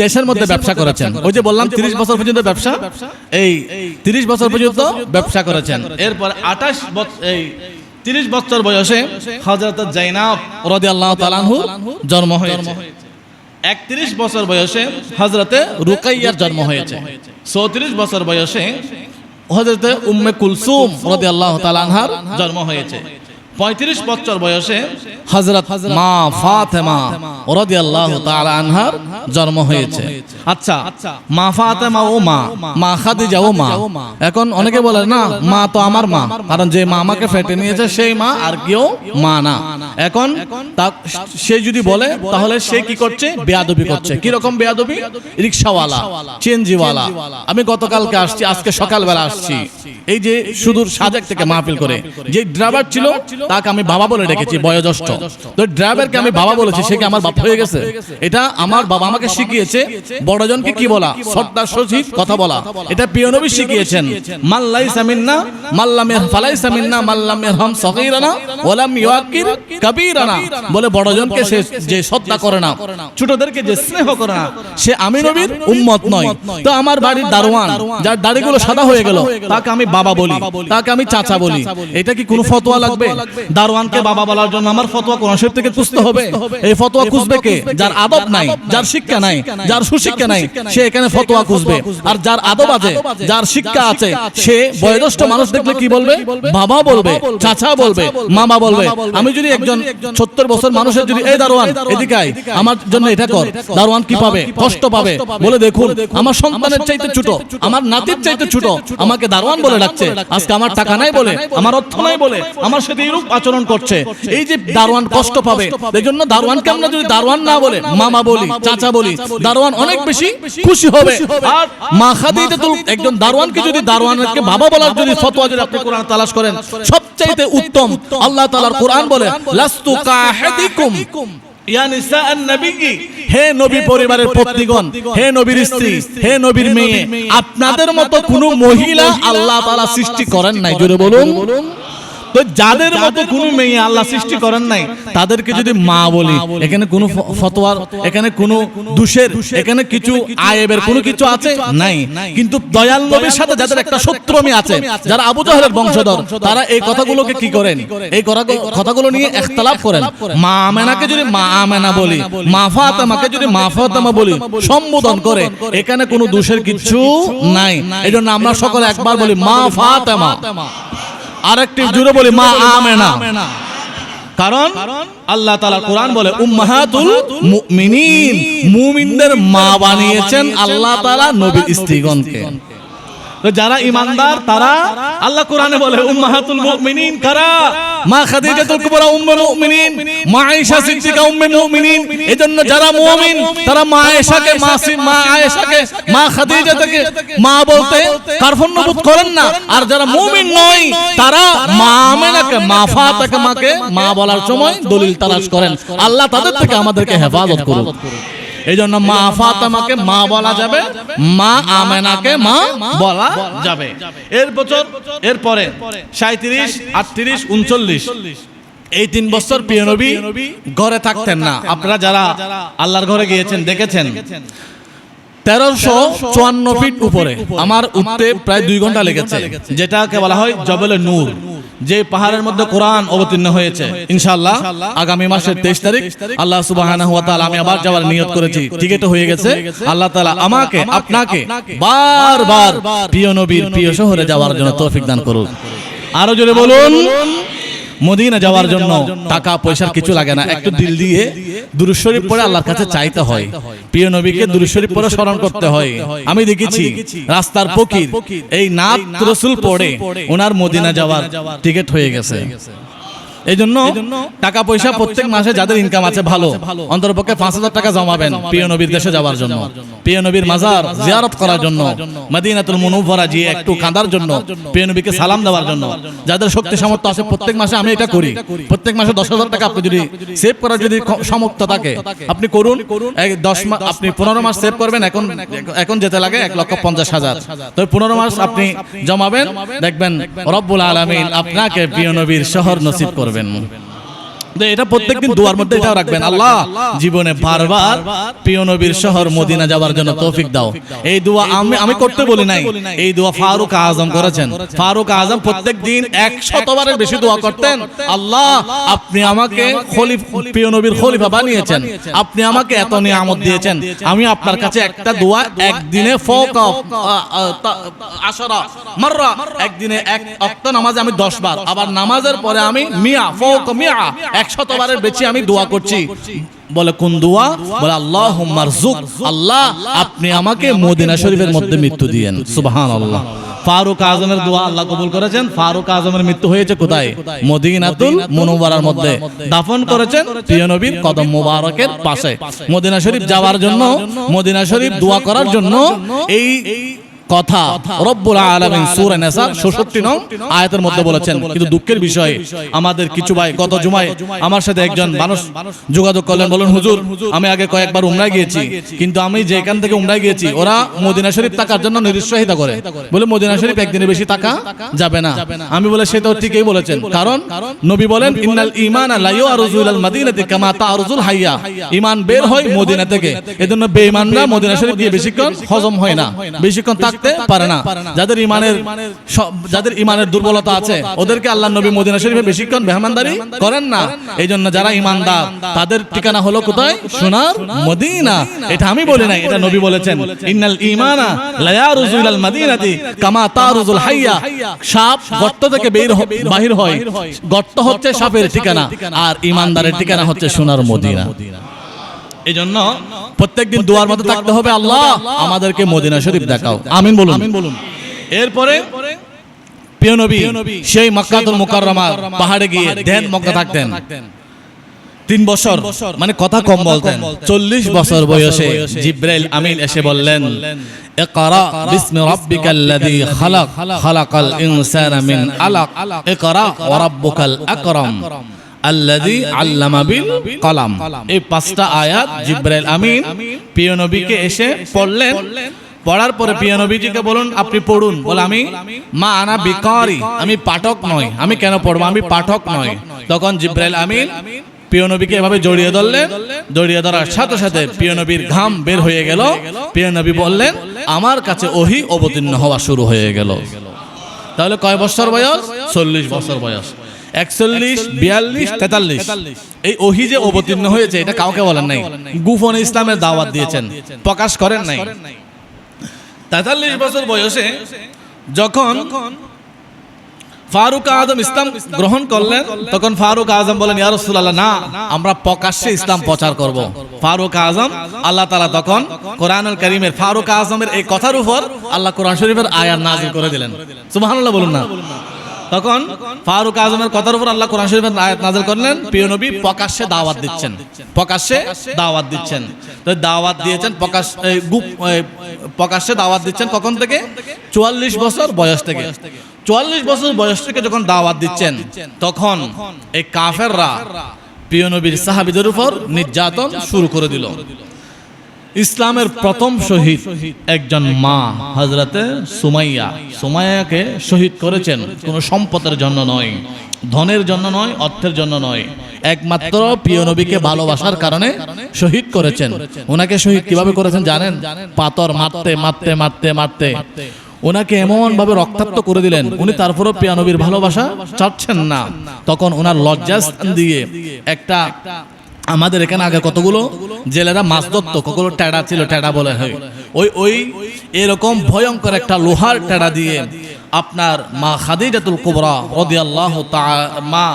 দেশের মধ্যে ব্যবসা করেছেন। ওই যে বললাম 30 বছর পর্যন্ত ব্যবসা, এই 30 বছর পর্যন্ত ব্যবসা করেছেন। এরপর 30 বছর বয়সে হযরত জাইনাব রাদিয়াল্লাহু তাআলা আনহুর জন্ম হয়েছে। 31 বছর বয়সে হযরতে রুকাইয়ার জন্ম হয়েছে। 34 বছর বয়সে হযরতে উম্মে কুলসুম রাদিয়াল্লাহু তাআলা আনহার জন্ম হয়েছে। 35 বছর বয়সে হযরত মা ফাতেমা রাদিয়াল্লাহু তাআলা আনহার জন্ম হয়েছে। আচ্ছা, মা ফাতেমা ও মা খাদিজা ও মা। এখন অনেকে বলে না মা তো আমার মা, কারণ যে মা আমাকে ফেটে নিয়েছে সেই মা, আর কেউ মা না। এখন সে যদি বলে তাহলে সে কি করছে? বেয়াদবি করছে। কি রকম বেয়াদবি? রিকশাওয়ালা, চেনজিওয়ালা। আমি গতকালকে আসছি, আজকে সকালবেলা আসছি, এই যে সুদূর সাজেক থেকে মাহফিল করে, যে ড্রাইভার ছিল তাকে আমি বাবা বলে ডেকেছি, বয়োজ্যেষ্ঠ। তো ড্রাইভারকে আমি বাবা বলেছি, সে কি আমার বাপ হয়ে গেছে? এটা আমার বাবা আমাকে শিখিয়েছে বড়জনকে কি বলা, শ্রদ্ধার সহিত কথা বলা। এটা প্রিয় নবী শিখিয়েছেন, মাল্লাইসা মিন্না মাল্লাম ফালাইসা মিন্না মাল্লাম ইয়ারহাম সগীরানা ওয়ালাম ইউআকির কাবীরানা। বলে বড়জনকে সে যে শ্রদ্ধা করে না, ছোটদেরকে যে স্নেহ করে না, সে আমি নবীর উম্মত নয়। তো আমার বাড়ির দারোয়ান যার দাড়িগুলো সাদা হয়ে গেল তাকে আমি বাবা বলি, তাকে আমি চাচা বলি, এটা কি কোনো ফতোয়া লাগবে? দারোয়ানকে বাবা বলার জন্য আমার ফতোয়া কোরআন শরীফ থেকে খুঁজতে হবে? এই ফতোয়া খুঁজবে কে? যার আদব নাই, যার শিক্ষা নাই, যার সুশিক্ষা নাই, সে এখানে ফতোয়া খুঁজবে। আর যার আদব আছে, যার শিক্ষা আছে, সে বয়োজ্যেষ্ঠ মানুষ দেখলে কি বলবে? বাবা বলবে, চাচা বলবে, মামা বলবে। আমি যদি একজন 70 বছর মানুষের যদি এই দারোয়ান এদিকে আয়, আমার জন্য এটা কর, দারোয়ান কি পাবে? কষ্ট পাবে। বলে দেখুন, আমার সন্তানের চাইতে ছোট, আমার নাতির চাইতে ছোট, আমাকে দারোয়ান বলে ডাকছে। আজকে আমার টাকা নাই বলে, আমার অর্থ নাই বলে আমার সাথে এরূপ আচরণ করছে। এই যে দারোয়ান কষ্ট পাবে, এই জন্য দারোয়ানকে আমরা যদি দারোয়ান না বলে মামা বলি, চাচা বলি, দারোয়ান অনেক বেশি খুশি হবে। আর মা খাদিজাতুল একজন দারোয়ানকে যদি দারোয়ানকে বাবা বলার যদি ফতোয়া যদি আপনি কোরআন তালাশ করেন, সবচাইতে উত্তম আল্লাহ তাআলার কোরআন বলে লাস্তু কাহাদিকুম ইয়া নিসাআন নবী, হে নবী পরিবারের পত্নীগণ, হে নবীর স্ত্রী, হে নবীর মেয়ে, আপনাদের মতো কোনো মহিলা আল্লাহ তাআলা সৃষ্টি করেন নাই। জোরে বলুন। তো যাদের মতো কোনো মেয়ে আল্লাহ সৃষ্টি করেন নাই, তাদেরকে যদি মা বলি, এখানে কোনো ফতোয়ার, এখানে কোনো দোষের, এখানে কিছু আয়েবের কোনো কিছু আছে নাই। কিন্তু দয়াল নবীর সাথে যাদের একটা শত্রুমি আছে, যারা আবু জাহেলের বংশধর, তারা এই কথাগুলোকে কি করেন? এই কথাগুলো নিয়ে ইখতিলাফ করেন। মা আমেনাকে যদি মা আমেনা বলি, মা ফাতেমাকে যদি মা ফাতেমা বলি, সম্বোধন করে, এখানে কোনো দোষের কিছু নাই। এজন্য আমরা সকলে একবার বলি মা ফাতেমা, আরেকটি জুড়ে বলি মা আমেনা। কারণ আল্লাহ তাআলা কোরআন বলে উম্মাহাতুল মুমিনিন, মুমিনদের মা বানিয়েছেন আল্লাহ তাআলা নবীর স্ত্রীগণকে। যারা ঈমানদার তারা, আল্লাহ কোরআনে বলে উম্মাহাতুল মুমিনিন কারা? মা খাদিজাতুল কুবরা উম্মুল মুমিনিন, মা আয়েশা সিদ্দিকা উম্মুল মুমিনিন। এজন্য যারা মুমিন তারা মা আয়েশাকে, মা আয়েশাকে, মা খাদিজাকে মা বলতে কার্পণ্যবোধ করেন না। আর যারা মুমিন নয় তারা মা আমেনাকে, মা ফাতেমাকে মা বলার সময় দলিল তালাশ করেন। আল্লাহ তাদের থেকে আমাদেরকে হেফাজত করুন। এই জন্য মা ফাতেমাকে মা বলা যাবে, মা আমেনাকে মা বলা যাবে। এরপরে 37, 38, 39 এই 3 বছর প্রিয় নবী ঘরে থাকতেন না। আপনারা যারা আল্লাহর ঘরে গিয়েছেন দেখেছেন 1354 ফিট উপরে আমার উঠতে প্রায় 2 ঘন্টা লেগেছে, যেটাকে বলা হয় জবলে নূর, যে পাহাড়ের মধ্যে কোরআন অবতীর্ণ হয়েছে। ইনশাআল্লাহ আগামী মাসের 23 তারিখ আল্লাহ সুবহানাহু ওয়া তাআলা, আমি আবার যাওয়ার নিয়ত করেছি, টিকিট হয়ে গেছে। আল্লাহ তাআলা আমাকে আপনাকে বারবার প্রিয় নবীর প্রিয় শহরে যাওয়ার জন্য তৌফিক দান করুন। আরো জোরে বলুন। মদিনা যাওয়ার জন্য টাকা পয়সার কিছু লাগে না, একটু দিল দিয়ে দুরূদ শরীফ পড়ে আল্লাহর কাছে চাইতে হয়। প্রিয় নবীকে দুরূদ শরীফ পড়ে স্মরণ করতে হয়। আমি দেখেছি রাস্তার ফকির এই নাত রাসূল পড়ে ওনার মদিনা যাওয়ার টিকিট হয়ে গেছে। এই জন্য টাকা পয়সা প্রত্যেক মাসে যাদের ইনকাম আছে ভালো, অন্ততপক্ষে 5000 টাকা জমাবেন প্রিয় নবীর দেশে যাওয়ার জন্য, প্রিয় নবীর মাজার জিয়ারত করার জন্য, মদিনাতুল মুনাওয়ারা গিয়ে একটু কাঁদার জন্য, প্রিয় নবীকে সালাম দেওয়ার জন্য। যাদের শক্তি সামর্থ্য আছে প্রত্যেক মাসে, আমি এটা করি, প্রত্যেক মাসে 10,000 টাকা আপনি যদি সেভ করার যদি সামর্থ্য থাকে আপনি করুন। 10 মাস আপনি 15 মাস সেভ করবেন, এখন যেতে লাগে 1,50,000। তো 15 মাস আপনি জমাবেন, দেখবেন রব্বুল আলামিন আপনাকে প্রিয় নবীর শহর নসিব করবেন। এটা প্রত্যেকদিন দোয়ার মধ্যে এটাও রাখবেন, আল্লাহ জীবনে বারবার প্রিয় নবীর শহর মদিনা যাওয়ার জন্য তৌফিক দাও। এই দোয়া আমি করতে বলি নাই, এই দোয়া ফারুক আজম করেছেন। ফারুক আজম প্রত্যেকদিন 100 বারের বেশি দোয়া করতেন, আল্লাহ আপনি আমাকে প্রিয় নবীর খলিফা বানিয়েছেন, আপনি আমাকে এত নিয়ামত দিয়েছেন, আমি আপনার কাছে একটা দোয়া একদিনে ফাওকা 10 মাররা, একদিনে এক ওয়াক্ত নামাজে আমি 10 বার, আবার নামাজের পরে আমি মিয়া ফাওকা মিয়া 100 বারের বেশি আমি দোয়া করছি। বলে কোন দোয়া? বলে আল্লাহুম্মা রযুক, আল্লাহ আপনি আমাকে মদিনা শরীফের মধ্যে মৃত্যু দিয়েন। সুবহানাল্লাহ। ফারুক আজমের দোয়া আল্লাহ কবুল করেছেন। ফারুক আজমের মৃত্যু হয়েছে কোথায়? মদিনাতুল মুনাওয়ারার মধ্যে, দাফন করেছেন প্রিয় নবীর কদম মোবারকের পাশে। মদিনা শরীফ যাওয়ার জন্য, মদিনা শরীফ দোয়া করার জন্য এই কথা রব্বুল আলামিন সূরা নিসা 66 নং আয়াতের মধ্যে বলেছেন। কিন্তু দুঃখের বিষয় আমাদের কিছু ভাই, গত জুমায় আমার সাথে একজন মানুষ যোগাযোগ করলেন, বলেন হুজুর আমি আগে কয়েকবার উমরায় গিয়েছি, কিন্তু আমি যেখান থেকে উমরায় গিয়েছি ওরা মদিনা শরীফ থাকার জন্য নিরুৎসাহিত করে, বলে মদিনা শরীফ একদিনের বেশি থাকা যাবে না। আমি বলে সে তো ঠিকই বলেছেন, কারণ নবী বলেন ইন্নাল ঈমানা লা ইয়ারুজু ইলাল মাদিনাতি কামা তারুজুল হাইয়া, ঈমান বের হয় মদিনা থেকে। এজন্য বেঈমানরা মদিনা শরীফ গিয়ে বেশিক্ষণ হজম হয় না, বেশিক্ষণ থাকতে থাকতে পারে না। যাদের ইমানের দুর্বলতা আছে ওদেরকে আল্লাহ নবী মদিনা শরীফে বেশিক্ষণ মেহমানদারি করেন না। এই জন্য যারা ইমানদার তাদের ঠিকানা হলো কোথায়? সোনার মদিনা। এটা আমি বলি নাই, এটা নবী বলেছেন, ইন্নাল ঈমানা লা ইয়ারুজু ইলাল মাদিনাতি কামা তারুজুল হাইয়া। সাপ গর্ত থেকে বাহির হয়, গর্ত হচ্ছে সাপের ঠিকানা, আর ইমানদারের ঠিকানা হচ্ছে সোনার মদিনা। এই জন্য প্রত্যেকদিন দুয়ার মধ্যে থাকতে হবে, আল্লাহ আমাদেরকে মদিনা শরীফ দেখাও, আমিন বলুন। এরপরে প্রিয় নবী সেই মক্কাতুল মুকাররমার পাহাড়ে গিয়ে ধ্যান মগ্ন থাকতেন 3 বছর, মানে কথা কম বলতেন। 40 বছর বয়সে জিবরাইল আমিন এসে বললেন, ইকরা বিসমি রাব্বিকাল্লাযী খালাক, খালাকাল ইনসানা মিন আলাক, ইকরা ওয়া রাব্বুকাল আকরাম আল্লাযী আল্লামা বিল কলম। এই 5টা আয়াত জিবরাইল আমিন প্রিয় নবীকে এসে পড়লেন। পড়ার পরে প্রিয় নবীজিকে বলুন আপনি পড়ুন। বলে আমি মা আনা বিকারি, আমি পাঠক নই। আমি কেন পড়বো? আমি পাঠক নই। তখন জিবরাইল আমিন প্রিয় নবীকে এভাবে জড়িয়ে ধরলেন। জড়িয়ে ধরার সাথে সাথে প্রিয় নবীর ঘাম বের হয়ে গেল। প্রিয় নবী বললেন আমার কাছে ওহী অবতীর্ণ হওয়া শুরু হয়ে গেল। তাহলে কয় বছর বয়স? 40 বছর বয়স। 41, 42, 43 এই ওহী যে অবতীর্ণ হয়েছে এটা কাউকে বলেন নাই, গোপনে ইসলামের দাওয়াত দিয়েছেন, প্রকাশ করেন নাই। 43 বছর বয়সে যখন ফারুক আজম ইসলাম গ্রহণ করলেন, তখন ফারুক আজম বলেন ইয়া রাসূলুল্লাহ, না, আমরা প্রকাশ্যে ইসলাম প্রচার করব। ফারুক আজম আল্লাহ তাআলা তখন কোরআনুল কারীমের ফারুক আজমের এই কথার উপর আল্লাহ কোরআন শরীফের আয়াত নাযিল করে দিলেন। সুবহানাল্লাহ বলুন না। তখন ফারুক আজমের কথার উপর আল্লাহ কোরআন শরীফের আয়াত নাযিল করলেন, প্রিয় নবী প্রকাশ্যে দাওয়াত দিচ্ছেন, প্রকাশ্যে দাওয়াত দিচ্ছেন। তো দাওয়াত দিয়েছেন প্রকাশ্যে দাওয়াত দিচ্ছেন কখন থেকে? 44 বছর বয়স থেকে। 44 বছর বয়স থেকে যখন দাওয়াত দিচ্ছেন তখন এই কাফেররা প্রিয় নবীর সাহাবীদের উপর নির্যাতন শুরু করে দিল। ইসলামের প্রথম শহীদ একজন মা হযরতে সুমাইয়াকে শহীদ করেছেন কোনো সম্পদের জন্য নয়, ধনের জন্য নয়, অর্থের জন্য নয়, একমাত্র প্রিয় নবীকে ভালোবাসার কারণে শহীদ করেছেন। ওনাকে শহীদ কিভাবে করেছেন জানেন? পাথর মারতে মারতে মারতে মারতে ওনাকে এমন ভাবে রক্তাক্ত করে দিলেন, উনি তারপরও প্রিয় নবীর ভালোবাসা চাচ্ছেন না। তখন ওনার লজ্জাস্থান দিয়ে একটা, আমাদের এখানে আগে কতগুলো জেলেরা মাছ ধরতো, কতগুলো টেড়া ছিল, টেড়া বলে হয়, ওই এরকম ভয়ঙ্কর একটা লোহার টেড়া দিয়ে আপনার মা খাদিজাতুল কুবরা রাদিয়াল্লাহু তাআলা, মা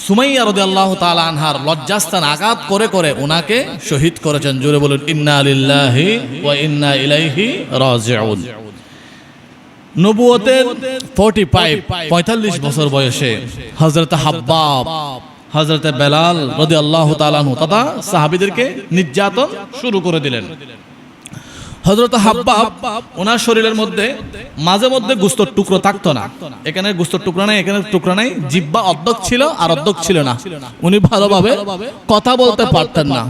সুমাইয়া রাদিয়াল্লাহু তাআলা আনহার লজ্জাস্থান আঘাত করে করে ওনাকে শহীদ করেছেন। জোরে বলুন ইন্না লিল্লাহি ওয়া ইন্না ইলাইহি রাজিউন। নবুয়তের 45 বছর বয়সে হযরত হাব্বাব, হযরত বেলাল রাদিয়াল্লাহু তাআলা আনহু তথা সাহাবীদেরকে নির্যাতন শুরু করে দিলেন। হযরত হাব্বাব ওনার শরীরের মধ্যে মাঝে মধ্যে গোশতের টুকরো থাকতো না, এখানে গোশতের টুকরো নাই, এখানে টুকরো নাই, জিহ্বা অর্ধেক ছিল আর অর্ধেক ছিল না। উনি ভালোভাবে কথা বলতে পারতেন না।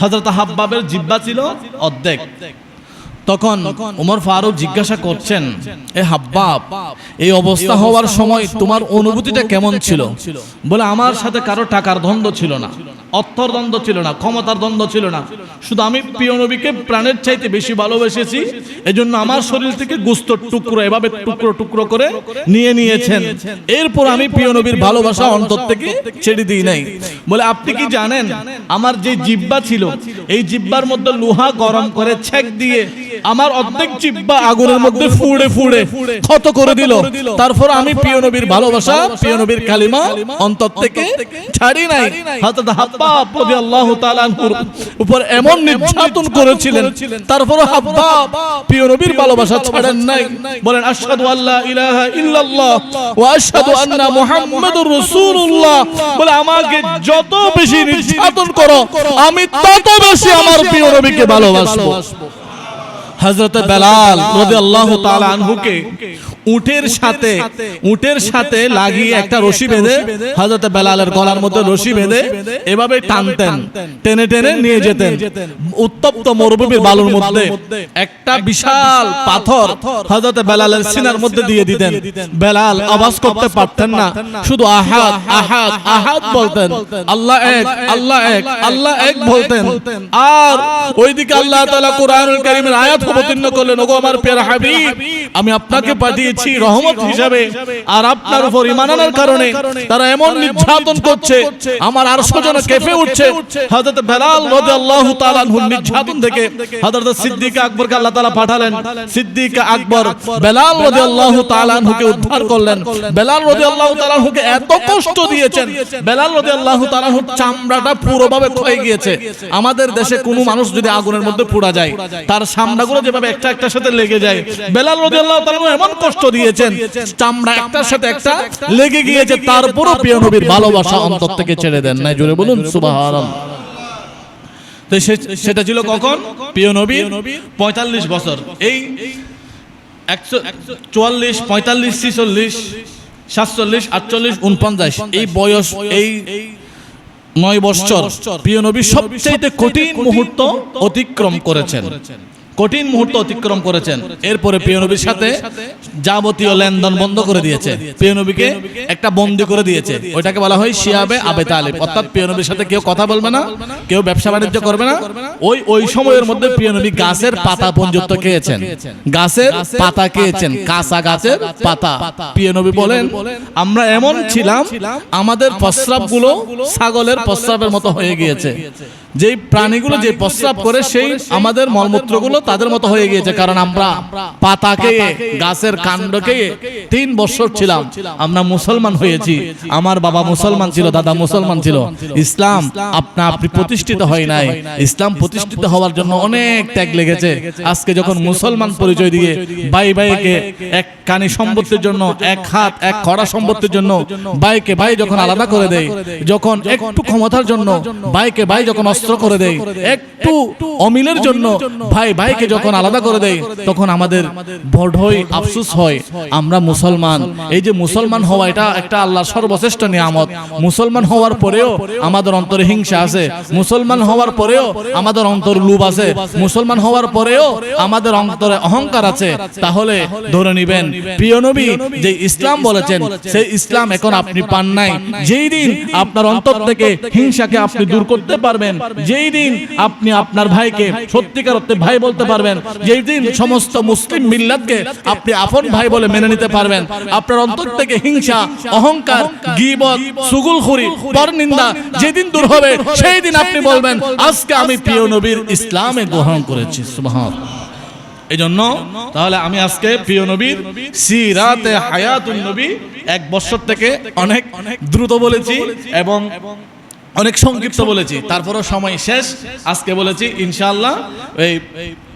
হযরত হাব্বাবের জিহ্বা ছিল অর্ধেক। তখন ওমর ফারুক জিজ্ঞাসা করছেন, এ হাব্বাব, এই অবস্থা হওয়ার সময় তোমার অনুভূতিটা কেমন ছিল? বলে আমার সাথে কারো টাকার দ্বন্দ্ব ছিল না, অর্থর দ্বন্দ্ব ছিল না, ক্ষমতার দ্বন্দ্ব ছিল না, শুধু আমি প্রিয় নবীকে প্রাণের চাইতে বেশি ভালোবেসেছি, এজন্য আমার শরীর থেকে গোশতের টুকরো এভাবে টুকরো টুকরো করে নিয়ে নিয়েছেন। এরপর আমি প্রিয় নবীর ভালোবাসা অন্তর থেকে ছেড়ে দিই নাই। বলে আপনি কি জানেন আমার যে জিহ্বা ছিল, এই জিহ্বার মধ্যে লোহা গরম করে ছেক দিয়ে আমার অর্ধেক জিহ্বা আগুনের মধ্যে ফুড়ে ফুড়ে ক্ষত করে দিল, তারপর আমি প্রিয় নবীর ভালোবাসা, প্রিয় নবীর কালিমা অন্তর থেকে ছাড়ি নাই। হযরত হাব্বাব রাদিয়াল্লাহু তাআলা আনহুর উপর এমন নির্যাতন করেছিলেন, তারপর হাব্বাব প্রিয় নবীর ভালোবাসা ছাড়েন নাই। বলেন আশহাদু আল্লা ইলাহা ইল্লাল্লাহ ওয়া আশহাদু আন্না মুহাম্মাদুর রাসূলুল্লাহ। বলে আমাকে যত বেশি নির্যাতন করো আমি তত বেশি আমার প্রিয় নবীকে ভালোবাসবো। হযরত বেলাল রাদিয়াল্লাহু তাআলা আনহুকে উটের সাথে লাগিয়ে একটা রশি বেঁধে হযরত বেলালের গলার মধ্যে রশি বেঁধে এভাবে টানতেন, টেনে টেনে নিয়ে যেতেন। উত্তপ্ত মরুভূমির বালুর মধ্যে একটা বিশাল পাথর হযরত বেলালের সিনার মধ্যে দিয়ে দিতেন। বেলাল আওয়াজ করতে পারতেন না, শুধু আহাদ আহাদ আহাদ বলতেন, আল্লাহ এক আল্লাহ এক আল্লাহ এক বলতেন। আর ওইদিকে আল্লাহ তাআলা কোরআনুল কারীমের আয়াত অবতীর্ণ করলেন, ওগো আমার প্রিয় হাবিব, আমি আপনাকে পাঠিয়েছি রহমত হিসাবে, আর আপনার উপর ঈমান আনার কারণে তারা এমন নির্যাতন করছে, আমার আরশ যেন কেঁপে উঠছে। হযরত বেলাল রাদিয়াল্লাহু তাআলা আনহুর নির্যাতন থেকে হযরত সিদ্দিক আকবরকে আল্লাহ তাআলা পাঠালেন। সিদ্দিক আকবর বেলাল রাদিয়াল্লাহু তাআলা আনহুকে উদ্ধার করলেন। বেলাল রাদিয়াল্লাহু তাআলা আনহুকে এত কষ্ট দিয়েছেন, বেলাল রাদিয়াল্লাহু তাআলা আনহুর চামড়াটা পুরোভাবে ক্ষয়ে গিয়েছে। আমাদের দেশে কোনো মানুষ যদি আগুনের মধ্যে পোড়া যায়, তার চামড়াগুলো যেভাবে একটা একটার সাথে লেগে যায়, বেলাল রাদিয়াল্লাহু তাআলা আনহু এমন কষ্ট দিয়েছেন, চামড়া একটার সাথে একটা লেগে গিয়েছে, তারপরও প্রিয় নবীর ভালোবাসা অন্তর থেকে ছেড়ে দেন নাই। জোরে বলুন সুবহানাল্লাহ। তো সেটা ছিল কখন? প্রিয় নবীর 45 বছর, এই 144, 45, 46, 47, 48, 49 এই বয়স, এই 9 বছর প্রিয় নবী সবচেয়ে কঠিন মুহূর্ত অতিক্রম করেছেন, কঠিন মুহূর্ত অতিক্রম করেছেন। এরপরে প্রিয় নবীর সাথে যাবতীয় লেনদেন বন্ধ করে দিয়েছে, প্রিয় নবীকে একটা বন্দী করে দিয়েছে, ওইটাকে বলা হয় শিয়াবে আবে তালিব, অর্থাৎ প্রিয় নবীর সাথে কেউ কথা বলবে না, কেউ ব্যবসা বাণিজ্য করবে না। ওই সময়ের মধ্যে প্রিয় নবী গাছের পাতা পর্যন্ত খেয়েছেন, গাছের পাতা খেয়েছেন, কাঁচা গাছের পাতা। প্রিয় নবী বলেন, আমরা এমন ছিলাম, আমাদের প্রস্রাবগুলো ছাগলের প্রস্রাবের মতো হয়ে গিয়েছে। যেই প্রাণীগুলো যে প্রস্রাব করে, সেই আমাদের মলমূত্রগুলো তাদের মতো হয়ে গিয়েছে, কারণ আমরা পাতা খেয়ে, গাছের কাণ্ড খেয়ে 3 বছর ছিলাম। আমরা মুসলমান হয়েছি, আমার বাবা মুসলমান ছিল, দাদা মুসলমান ছিল। ইসলাম আপনা আপনি প্রতিষ্ঠিত হয় নাই, ইসলাম প্রতিষ্ঠিত হওয়ার জন্য অনেক ত্যাগ লেগেছে। আজকে যখন মুসলমান পরিচয় দিয়ে ভাই ভাইকে এক কানি সম্পত্তির জন্য, এক হাত এক খড়া সম্পত্তির জন্য ভাইকে ভাই যখন আলাদা করে দেয়, যখন একটু ক্ষমতার জন্য ভাইকে ভাই যখন অস্ত্র করে দেয়, একটু অমিলের জন্য ভাই ভাইকে যখন আলাদা করে দেয়, তখন আমাদের বড়ই আফসোস হয়, আমরা মুসলমান। এই যে মুসলমান হওয়া, এটা একটা আল্লাহর সর্বশ্রেষ্ঠ নিয়ামত। মুসলমান হওয়ার পরেও আমাদের অন্তরে হিংসা আছে, মুসলমান হওয়ার পরেও আমাদের অন্তরে লোভ আছে, মুসলমান হওয়ার পরেও আমাদের অন্তরে অহংকার আছে। তাহলে ধরে নিবেন, প্রিয় নবী যে ইসলাম বলেছেন, সেই ইসলাম এখন আপনি পান নাই। যেই দিন আপনার অন্তর থেকে হিংসাকে আপনি দূর করতে পারবেন, যেই দিন আপনি আপনার ভাইকে সত্যিকার অর্থে ভাই বলতে পারবেন, যেই দিন সমস্ত মুসলিম মিল্লাতকে আপনি আপন ভাই বলে মেনে নিতে পারবেন, আপনার অন্তর থেকে হিংসা, অহংকার, গীবত, চুগলখড়ি, পরনিন্দা যেদিন দূর হবে, সেই দিন আপনি বলবেন, আজকে আমি প্রিয় নবীর ইসলামে গ্রহণ করেছি। সুবহানাল্লাহ। এই জন্য তাহলে আমি আজকে প্রিয় নবীর সিরাতে হায়াতুন নবী 1 বছর থেকে অনেক দ্রুত বলেছি এবং অনেক সংক্ষিপ্ত বলেছি, তারপরও সময় শেষ। আজকে বলেছি ইনশাআল্লাহ এই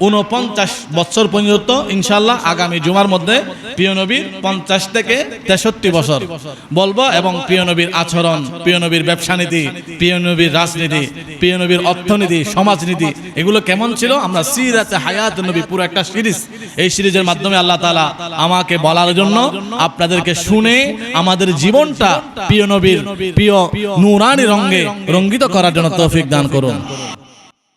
49 বছর পর্যন্ত ইনশাআল্লাহ আগামী জুমার মধ্যে প্রিয় নবীর 50 থেকে 63 বছর বলবো, এবং প্রিয় নবীর আচরণ, প্রিয় নবীর ব্যবসা নীতি, প্রিয় নবীর রাজনীতি, প্রিয় নবীর অর্থনীতি, সমাজনীতি, এগুলো কেমন ছিল। আমরা সিরাতে হায়াতুন নবী পুরো একটা সিরিজ, এই সিরিজের মাধ্যমে আল্লাহ তাআলা আমাকে বলার জন্য, আপনাদেরকে শুনে আমাদের জীবনটা প্রিয় নবীর প্রিয় নূরানী রঙে রঙ্গিত করার জন্য তৌফিক দান করুন।